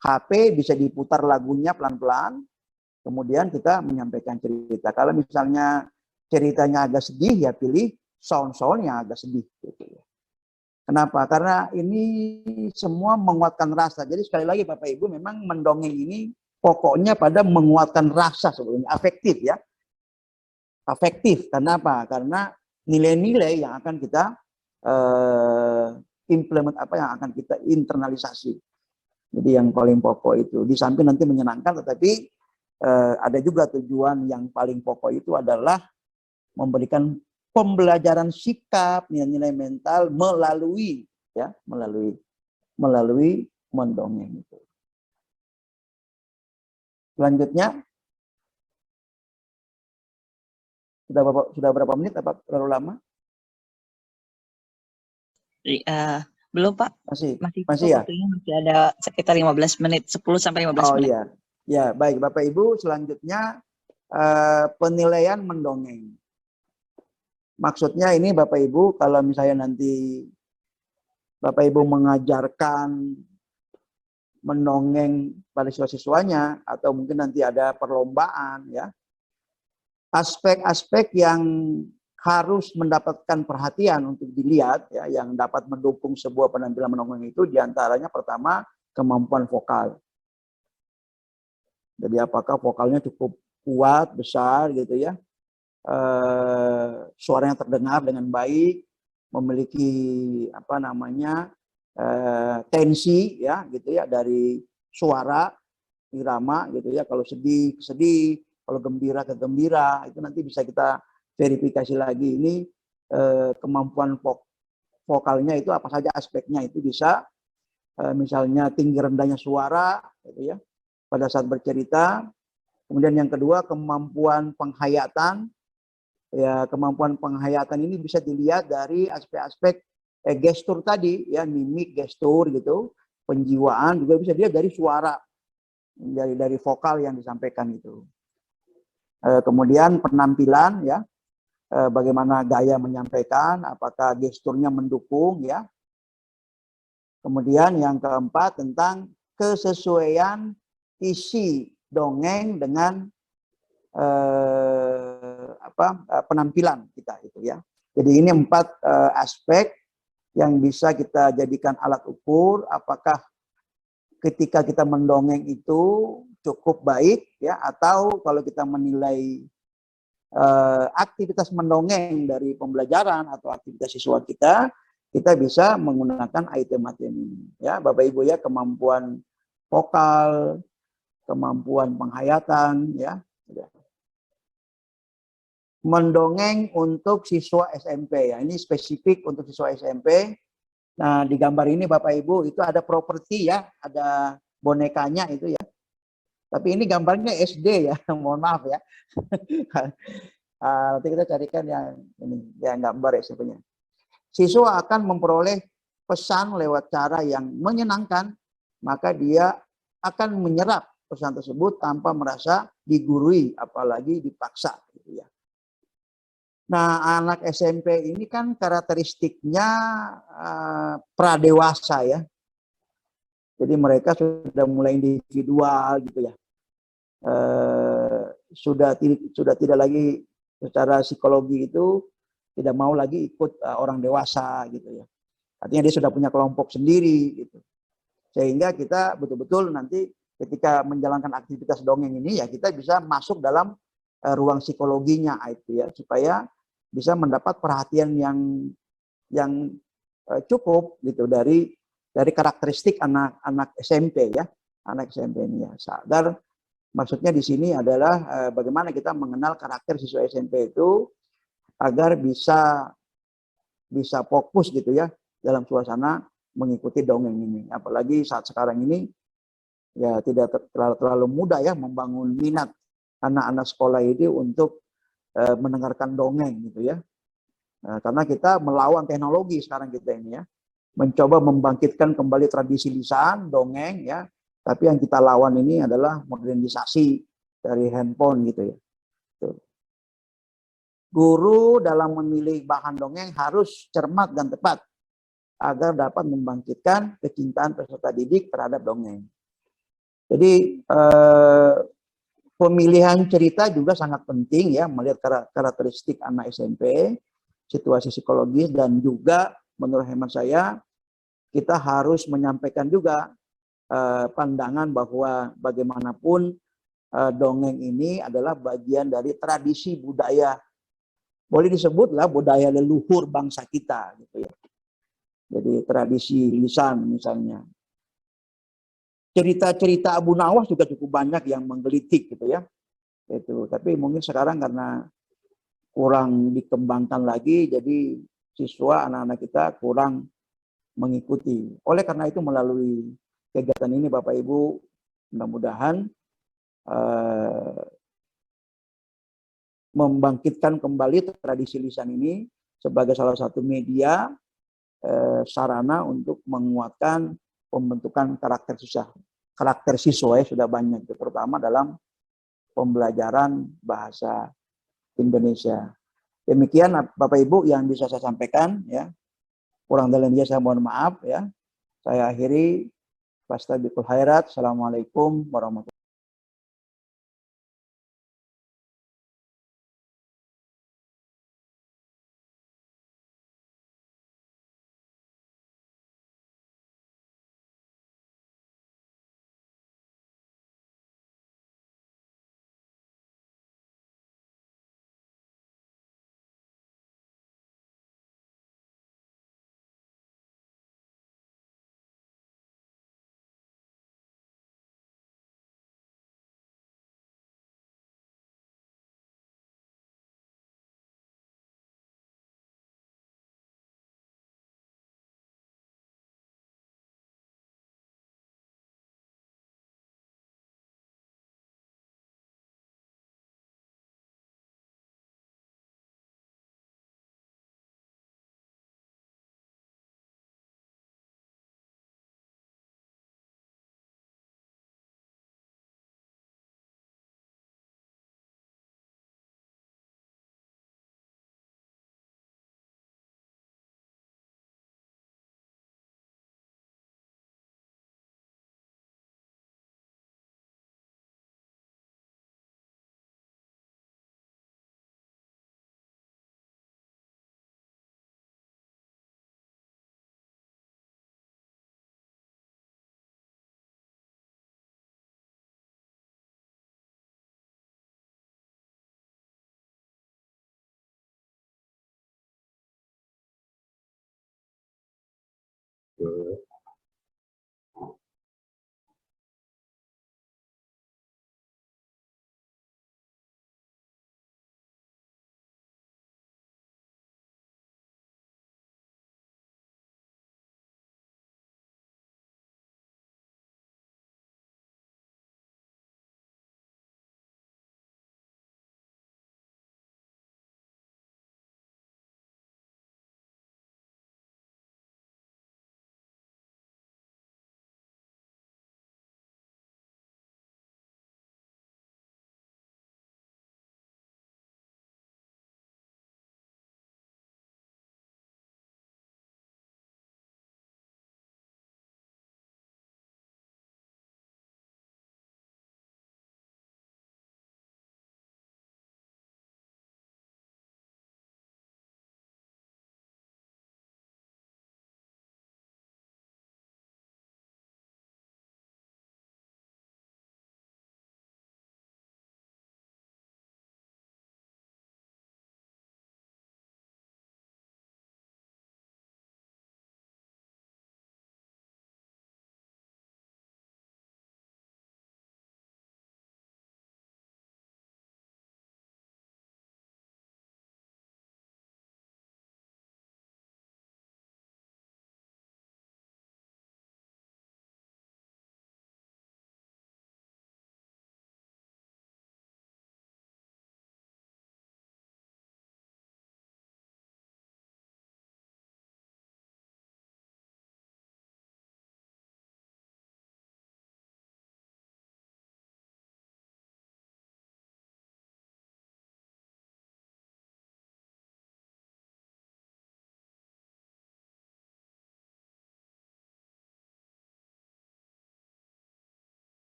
HP bisa diputar lagunya pelan-pelan, kemudian kita menyampaikan cerita. Kalau misalnya ceritanya agak sedih, ya pilih sound-sound yang agak sedih. Gitu ya. Kenapa? Karena ini semua menguatkan rasa. Jadi sekali lagi Bapak Ibu, memang mendongeng ini pokoknya pada menguatkan rasa sebetulnya, afektif ya. Afektif, karena apa? Karena nilai-nilai yang akan kita yang akan kita internalisasi. Jadi yang paling pokok itu, di samping nanti menyenangkan, tetapi ada juga tujuan yang paling pokok itu adalah memberikan pembelajaran sikap, nilai-nilai mental melalui mendongeng itu. Selanjutnya, sudah berapa menit? Apa terlalu lama? Belum Pak, masih ya? Waktunya masih ada sekitar 15 menit, 10 sampai 15 menit. Iya. Ya, baik Bapak Ibu, selanjutnya penilaian mendongeng. Maksudnya ini Bapak Ibu, kalau misalnya nanti Bapak Ibu mengajarkan mendongeng pada siswa-siswanya, atau mungkin nanti ada perlombaan ya, aspek-aspek yang harus mendapatkan perhatian untuk dilihat ya, yang dapat mendukung sebuah penampilan mendongeng itu, diantaranya pertama kemampuan vokal. Jadi apakah vokalnya cukup kuat, besar gitu ya, suaranya terdengar dengan baik, memiliki tensi ya gitu ya, dari suara, irama gitu ya, kalau sedih ke sedih, kalau gembira ke gembira, itu nanti bisa kita verifikasi lagi ini kemampuan vokalnya itu apa saja aspeknya. Itu bisa misalnya tinggi rendahnya suara gitu ya pada saat bercerita. Kemudian yang kedua, kemampuan penghayatan. Ya, kemampuan penghayatan ini bisa dilihat dari aspek-aspek gestur tadi ya, mimik, gestur gitu, penjiwaan juga bisa dilihat dari suara, dari vokal yang disampaikan itu. Kemudian penampilan ya, bagaimana gaya menyampaikan, apakah gesturnya mendukung ya. Kemudian yang keempat tentang kesesuaian isi dongeng dengan penampilan kita itu ya. Jadi ini 4 aspek yang bisa kita jadikan alat ukur apakah ketika kita mendongeng itu cukup baik ya, atau kalau kita menilai aktivitas mendongeng dari pembelajaran atau aktivitas siswa kita bisa menggunakan item-item ini ya Bapak Ibu ya, kemampuan vokal, kemampuan penghayatan ya. Mendongeng untuk siswa SMP ya, ini spesifik untuk siswa SMP. Nah di gambar ini Bapak Ibu itu ada properti ya, ada bonekanya itu ya, tapi ini gambarnya SD ya, mohon maaf ya. Nanti kita carikan yang ini, yang gambar SMP-nya. Siswa akan memperoleh pesan lewat cara yang menyenangkan, maka dia akan menyerap pesan tersebut tanpa merasa digurui, apalagi dipaksa gitu ya. Nah, anak SMP ini kan karakteristiknya pradewasa ya. Jadi mereka sudah mulai individual gitu ya. Sudah tidak lagi secara psikologi itu tidak mau lagi ikut orang dewasa gitu ya. Artinya dia sudah punya kelompok sendiri gitu. Sehingga kita betul-betul nanti ketika menjalankan aktivitas dongeng ini ya, kita bisa masuk dalam ruang psikologinya itu ya, supaya bisa mendapat perhatian yang cukup gitu dari karakteristik anak SMP ya, anak SMP ini ya. Sadar maksudnya di sini adalah bagaimana kita mengenal karakter siswa SMP itu agar bisa fokus gitu ya dalam suasana mengikuti dongeng ini. Apalagi saat sekarang ini ya tidak terlalu mudah ya membangun minat anak-anak sekolah ini untuk mendengarkan dongeng gitu ya. Karena kita melawan teknologi sekarang kita ini ya. Mencoba membangkitkan kembali tradisi lisan, dongeng ya. Tapi yang kita lawan ini adalah modernisasi dari handphone gitu ya. Tuh. Guru dalam memilih bahan dongeng harus cermat dan tepat agar dapat membangkitkan kecintaan peserta didik terhadap dongeng. Jadi pemilihan cerita juga sangat penting ya, melihat karakteristik anak SMP, situasi psikologis, dan juga menurut hemat saya kita harus menyampaikan juga pandangan bahwa bagaimanapun dongeng ini adalah bagian dari tradisi budaya, boleh disebutlah budaya leluhur bangsa kita gitu ya. Jadi tradisi lisan misalnya. Cerita-cerita Abu Nawas juga cukup banyak yang menggelitik gitu ya. Itu. Tapi mungkin sekarang karena kurang dikembangkan lagi, jadi siswa anak-anak kita kurang mengikuti. Oleh karena itu melalui kegiatan ini Bapak Ibu, mudah-mudahan membangkitkan kembali tradisi lisan ini sebagai salah satu media sarana untuk menguatkan pembentukan karakter siswa ya, sudah banyak, terutama dalam pembelajaran bahasa Indonesia. Demikian Bapak Ibu yang bisa saya sampaikan ya. Kurang lebihnya saya mohon maaf ya. Saya akhiri. Fastabiqul khairat. Assalamualaikum warahmatullahi wabarakatuh.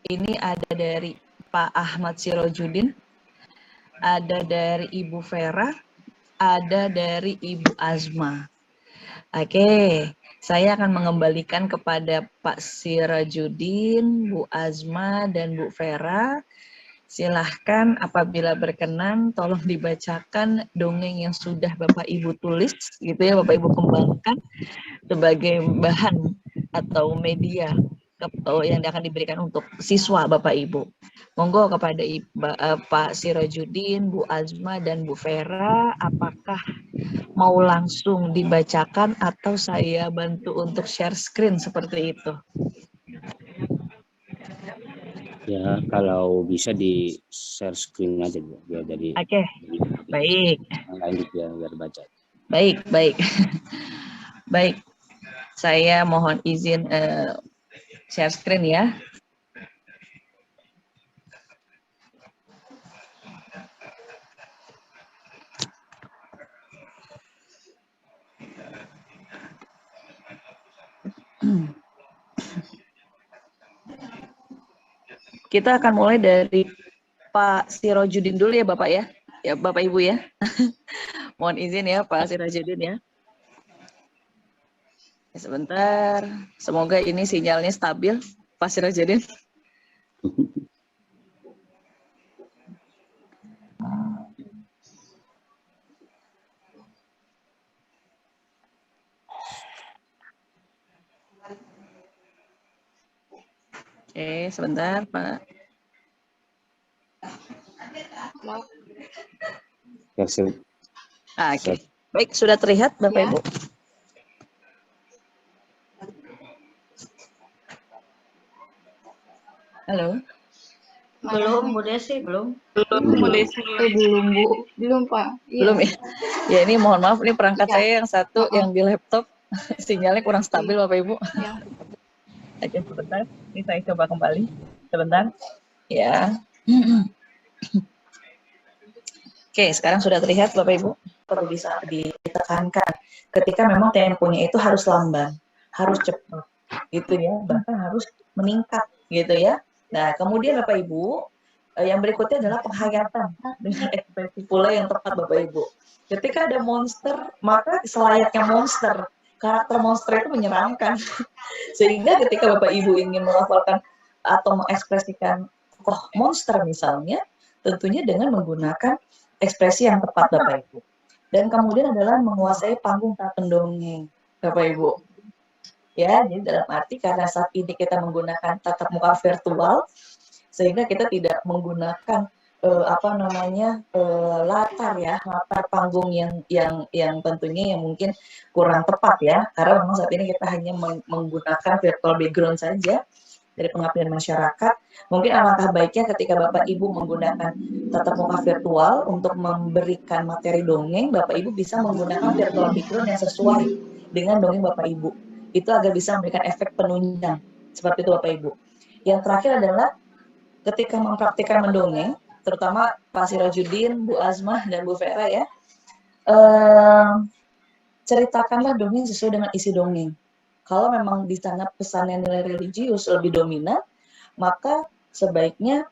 Ini ada dari Pak Ahmad Sirojudin, ada dari Ibu Vera, ada dari Ibu Azma. Oke, saya akan mengembalikan kepada Pak Sirojudin, Bu Azma, dan Bu Vera. Silahkan apabila berkenan, tolong dibacakan dongeng yang sudah Bapak Ibu tulis, gitu ya, Bapak Ibu kembangkan sebagai bahan atau media yang akan diberikan untuk siswa Bapak Ibu. Monggo kepada Pak Sirojudin, Bu Azma, dan Bu Vera, apakah mau langsung dibacakan atau saya bantu untuk share screen seperti itu? Ya, kalau bisa di share screen aja Bu, biar jadi. Oke, baik. Yang lain biar baca. Baik. Baik. Saya mohon izin share screen ya. Kita akan mulai dari Pak Sirojudin dulu ya Bapak ya. Ya Bapak Ibu ya. Mohon izin ya Pak Sirojudin ya. Sebentar. Semoga ini sinyalnya stabil Pak Sirojudin. Oke, sebentar Pak. Oke. Baik, sudah terlihat Bapak Ibu? Halo? Belum, Bu Desi, belum. Belum, Bu Desi. Belum, Bu. Belum, Pak. Belum ya? Ya ini mohon maaf, ini perangkat saya yang satu yang di laptop sinyalnya kurang stabil Bapak Ibu. Ya. Oke, sebentar. Ini saya coba kembali. Sebentar. Ya. Oke, sekarang sudah terlihat Bapak Ibu. Perlu bisa ditekankan ketika memang temponya itu harus lamban, harus cepat, gitu ya, bahkan harus meningkat, gitu ya. Nah, kemudian Bapak Ibu, yang berikutnya adalah penghayatan dengan ekspresi pula yang tepat Bapak Ibu. Ketika ada monster, maka selayaknya monster, karakter monster itu menyeramkan. Sehingga ketika Bapak Ibu ingin melafalkan atau mengekspresikan tokoh monster misalnya, tentunya dengan menggunakan ekspresi yang tepat Bapak Ibu. Dan kemudian adalah menguasai panggung tak pendongeng Bapak Ibu. Ya, jadi dalam arti karena saat ini kita menggunakan tatap muka virtual, sehingga kita tidak menggunakan latar ya, latar panggung yang tentunya yang mungkin kurang tepat ya, karena memang saat ini kita hanya menggunakan virtual background saja dari pengabdian masyarakat. Mungkin alangkah baiknya ketika Bapak Ibu menggunakan tatap muka virtual untuk memberikan materi dongeng, Bapak Ibu bisa menggunakan virtual background yang sesuai dengan dongeng Bapak Ibu. Itu agar bisa memberikan efek penunjang seperti itu Bapak Ibu. Yang terakhir adalah ketika mempraktikkan mendongeng, terutama Pak Sirojudin, Bu Azma, dan Bu Vera ya, ceritakanlah dongeng sesuai dengan isi dongeng. Kalau memang di sana pesannya nilai religius lebih dominan, maka sebaiknya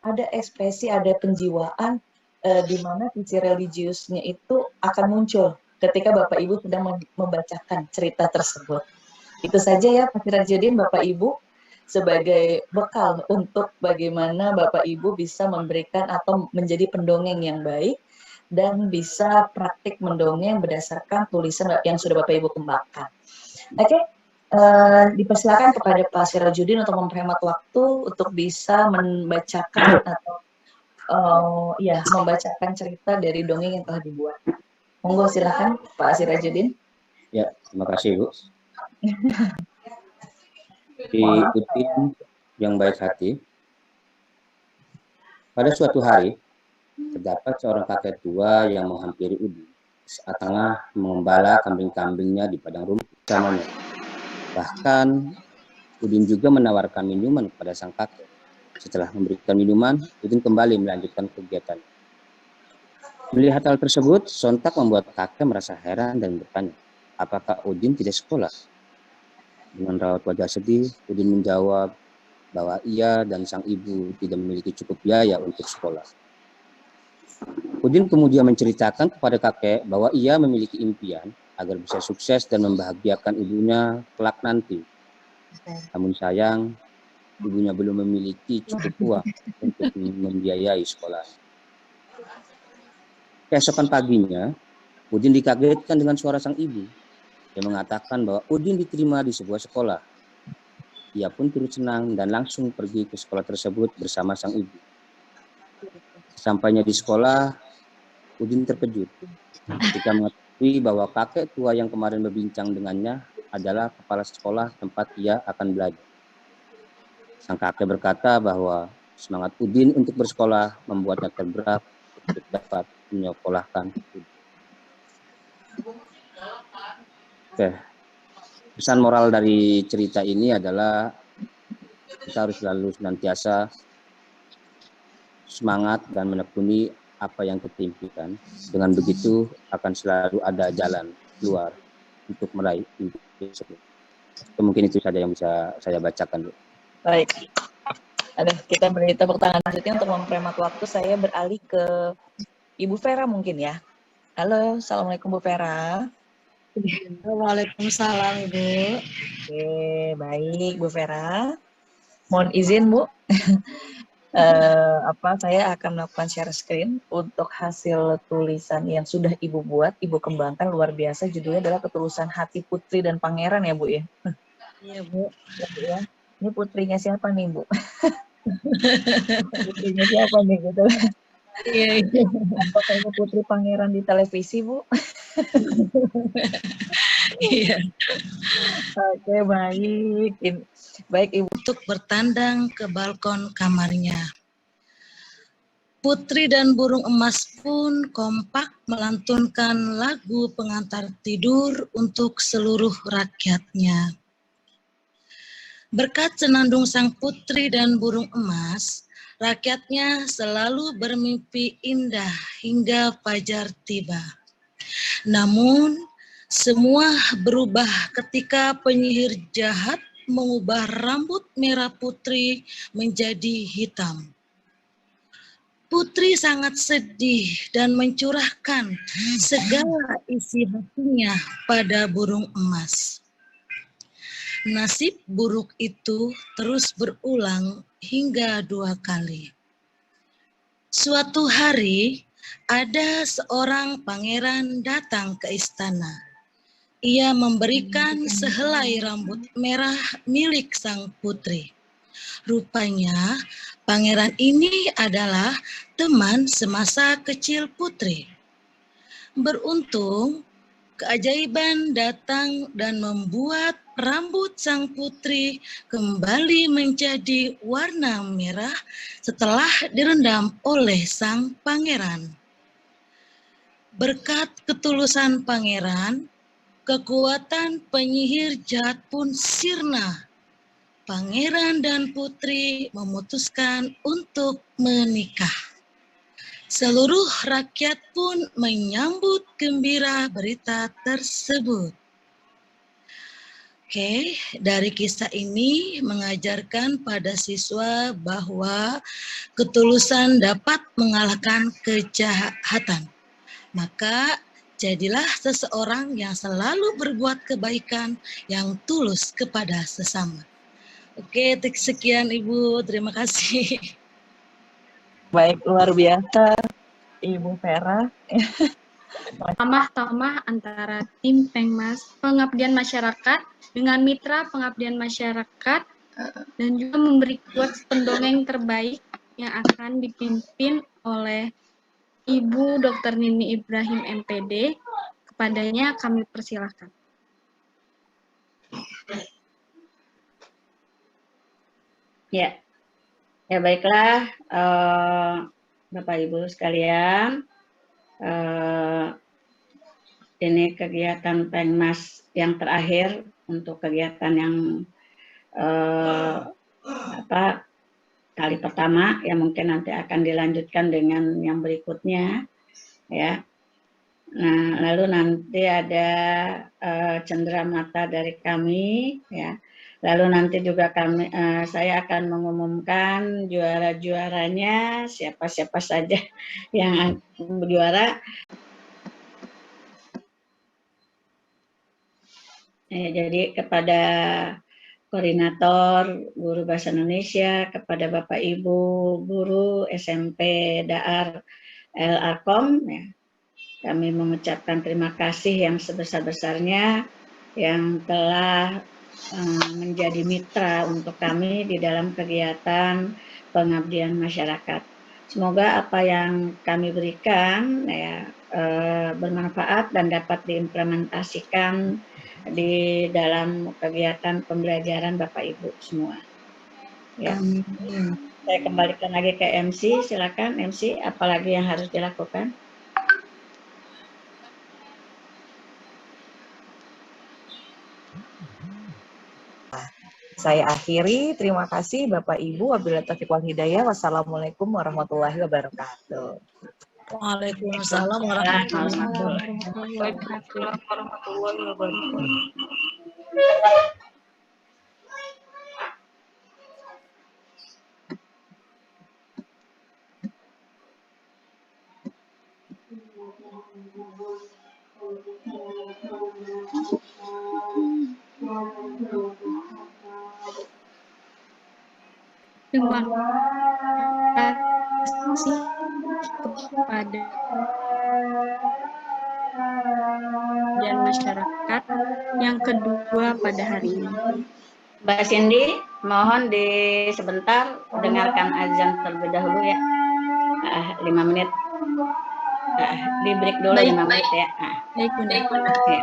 ada ekspresi, ada penjiwaan di mana sisi religiusnya itu akan muncul ketika Bapak Ibu sedang membacakan cerita tersebut. Itu saja ya Pak Sirojudin, Bapak Ibu, sebagai bekal untuk bagaimana Bapak Ibu bisa memberikan atau menjadi pendongeng yang baik dan bisa praktik mendongeng berdasarkan tulisan yang sudah Bapak Ibu kembangkan. Oke, dipersilakan kepada Pak Sirojudin untuk memperhemat waktu untuk bisa membacakan atau membacakan cerita dari dongeng yang telah dibuat. Monggo silakan Pak Sirojudin. Ya, terima kasih Bu. Diikuti yang baik hati. Pada suatu hari, terdapat seorang kakek tua yang menghampiri Ubi saat tengah mengembala kambing-kambingnya di padang rumput samanya. Bahkan Udin juga menawarkan minuman kepada sang kakek. Setelah memberikan minuman, Udin kembali melanjutkan kegiatan. Melihat hal tersebut, sontak membuat kakek merasa heran dan bertanya, apakah Udin tidak sekolah? Dengan raut wajah sedih, Udin menjawab bahwa ia dan sang ibu tidak memiliki cukup biaya untuk sekolah. Udin kemudian menceritakan kepada kakek bahwa ia memiliki impian agar bisa sukses dan membahagiakan ibunya kelak nanti. Namun sayang, ibunya belum memiliki cukup uang untuk membiayai sekolah. Keesokan paginya, Udin dikagetkan dengan suara sang ibu. Dia mengatakan bahwa Udin diterima di sebuah sekolah. Ia pun turut senang dan langsung pergi ke sekolah tersebut bersama sang ibu. Sampainya di sekolah, Udin terkejut ketika mengetahui bahwa kakek tua yang kemarin berbincang dengannya adalah kepala sekolah tempat ia akan belajar. Sang kakek berkata bahwa semangat Udin untuk bersekolah membuatnya tergerak untuk dapat menyekolahkan Udin. Oke. Pesan moral dari cerita ini adalah kita harus selalu senantiasa semangat dan menekuni apa yang kita impikan. Dengan begitu akan selalu ada jalan keluar untuk meraih impian tersebut. Mungkin itu saja yang bisa saya bacakan. Baik. Ada kita beri tepuk tangan selanjutnya untuk memperhemat waktu. Saya beralih ke Ibu Vera mungkin ya. Halo, assalamualaikum Bu Vera. Waalaikumsalam Ibu. Oke, baik Bu Vera. Mohon izin Bu, saya akan melakukan share screen untuk hasil tulisan yang sudah Ibu buat, Ibu kembangkan luar biasa. Judulnya adalah Ketulusan Hati Putri dan Pangeran ya Bu ya. Iya Bu. Ya. Ini putrinya siapa nih Bu? Putrinya siapa nih gitu? Iya. Apakah ini putri pangeran di televisi Bu? Iya. Oke, baik. Baik Ibu. Untuk bertandang ke balkon kamarnya. Putri dan burung emas pun kompak melantunkan lagu pengantar tidur untuk seluruh rakyatnya. Berkat senandung sang putri dan burung emas, rakyatnya selalu bermimpi indah hingga fajar tiba. Namun, semua berubah ketika penyihir jahat mengubah rambut merah putri menjadi hitam. Putri sangat sedih dan mencurahkan segala isi hatinya pada burung emas. Nasib buruk itu terus berulang hingga 2 kali. Suatu hari, ada seorang pangeran datang ke istana. Ia memberikan sehelai rambut merah milik sang putri. Rupanya, pangeran ini adalah teman semasa kecil putri. Beruntung, keajaiban datang dan membuat rambut sang putri kembali menjadi warna merah setelah direndam oleh sang pangeran. Berkat ketulusan pangeran, kekuatan penyihir jahat pun sirna. Pangeran dan putri memutuskan untuk menikah. Seluruh rakyat pun menyambut gembira berita tersebut. Oke, dari kisah ini mengajarkan pada siswa bahwa ketulusan dapat mengalahkan kejahatan. Maka jadilah seseorang yang selalu berbuat kebaikan yang tulus kepada sesama. Oke, sekian Ibu, terima kasih. Baik, luar biasa Ibu Vera. Tamah antara tim Pengmas Pengabdian Masyarakat dengan mitra pengabdian masyarakat dan juga memberi quotes pendongeng terbaik yang akan dipimpin oleh Ibu Dr. Nini Ibrahim MPD. Kepadanya kami persilahkan. Ya, ya baiklah, Bapak Ibu sekalian. ini kegiatan Pengmas yang terakhir untuk kegiatan yang kali pertama, yang mungkin nanti akan dilanjutkan dengan yang berikutnya, ya. Nah, lalu nanti ada cenderamata dari kami, ya. Lalu nanti juga saya akan mengumumkan juara-juaranya, siapa-siapa saja yang juara. Jadi kepada koordinator guru bahasa Indonesia, kepada Bapak Ibu guru SMP Daar El Arkom, ya, kami mengucapkan terima kasih yang sebesar-besarnya yang telah menjadi mitra untuk kami di dalam kegiatan pengabdian masyarakat. Semoga apa yang kami berikan ya, bermanfaat dan dapat diimplementasikan di dalam kegiatan pembelajaran Bapak Ibu semua. Ya. Saya kembalikan lagi ke MC, silakan MC, apalagi yang harus dilakukan? Saya akhiri, terima kasih Bapak Ibu, wabillahi taufiq wal hidayah, wassalamualaikum warahmatullahi wabarakatuh. Waalaikumsalam warahmatullahi wabarakatuh. Terima kasih kepada dan masyarakat yang kedua pada hari ini. Mbak Cindy, mohon sebentar dengarkan azan terlebih dahulu ya. 5 menit. Di break dulu 5 menit ya. Baik, Bunda. Ya.